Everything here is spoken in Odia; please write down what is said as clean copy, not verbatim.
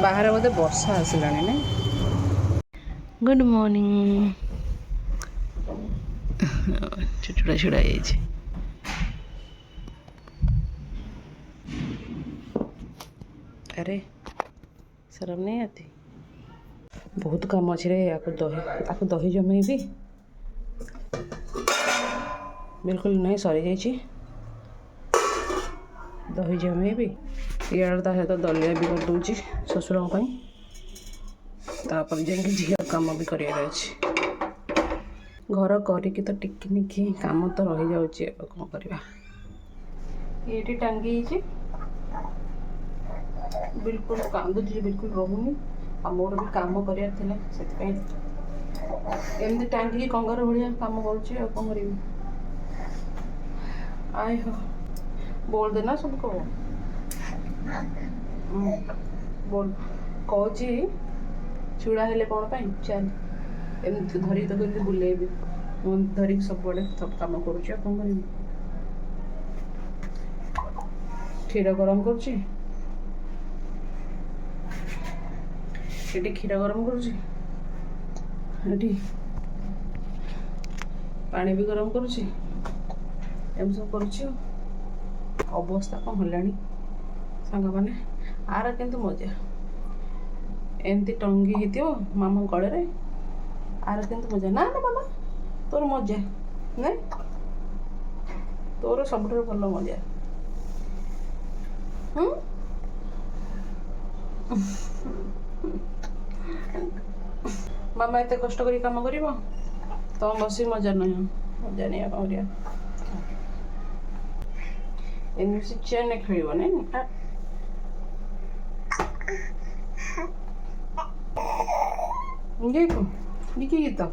ବାହାରେ ବୋଧେ ବର୍ଷା ଆସିଲାଣି ନା। Good morning. ଛୁଟୁଟା ଛିଡ଼ା ହେଇଯାଇଛି। ଆରେ ଶରମ नहीं आती। ବହୁତ କାମ ଅଛି ରେ। ଆକୁ ଦହି ଜମେଇବି। ବିଲକୁଲ ନାହିଁ, ସରିଯାଇଛି। ଦହି ଜମେଇବି। ଇଆଡ଼େ ତା ସହିତ ଦଲିଆ ବି କରିଦେଉଛି ଶ୍ୱଶୁରଙ୍କ ପାଇଁ। ତାପରେ ଯାଇକି ଝିଅ କାମ ବି କରିବାର ଅଛି। ଘର କରିକି ତ ଟିକିନିକି କାମ ତ ରହିଯାଉଛି, ଆଉ କ'ଣ କରିବା। ଏଇଠି ଟାଙ୍ଗି ହେଇଛି। ବିଲକୁଲ କାନ୍ଦୁଛି, ବିଲକୁଲ ରହୁନି। ଆଉ ମୋର ବି କାମ କରିବାର ଥିଲା, ସେଥିପାଇଁ ଏମିତି ଟାଙ୍ଗିକି କଙ୍ଗାରୁ ଭଳିଆ କାମ କରୁଛି। ଆଉ କ'ଣ କରିବି। ଆଇ ହୋ बोल देना सबको। बोल କହୁଛି ଛୁଡ଼ା ହେଲେ କ'ଣ ପାଇଁ ଚାଲ ଏମିତି ଧରିକି ତାକୁ ଏମିତି ବୁଲେଇବି। ମୁଁ ଧରିକି ସବୁଆଡ଼େ ସବୁ କାମ କରୁଛି, ଆଉ କ'ଣ କରିବି। କ୍ଷୀର ଗରମ କରୁଛି, ଏଠି କ୍ଷୀର ଗରମ କରୁଛି, ଏଠି ପାଣି ବି ଗରମ କରୁଛି। ଏମିତି ସବୁ କରୁଛି। ଆଉ ଅବସ୍ଥା କ'ଣ ହେଲାଣି ସାଙ୍ଗମାନେ। ଆର କିନ୍ତୁ ମଜା ଏମିତି ଟଙ୍ଗି ହେଇଥିବ ମାମା ଗଳରେ। ଆର କିନ୍ତୁ ମଜା। ନା ନା ମାମା ତୋର ମଜା ନାଇଁ, ତୋର ସବୁଠାରୁ ଭଲ ମଜା। ମାମା ଏତେ କଷ୍ଟ କରି କାମ କରିବ, ତମ ବସି ମଜା ନାହିଁ। ମଜା ନିଅ, କ'ଣ କରିବା। ଏମିତି ଚେନ୍ରେ ଖେଳିବ ନାଇଁ। Giko, Nikito.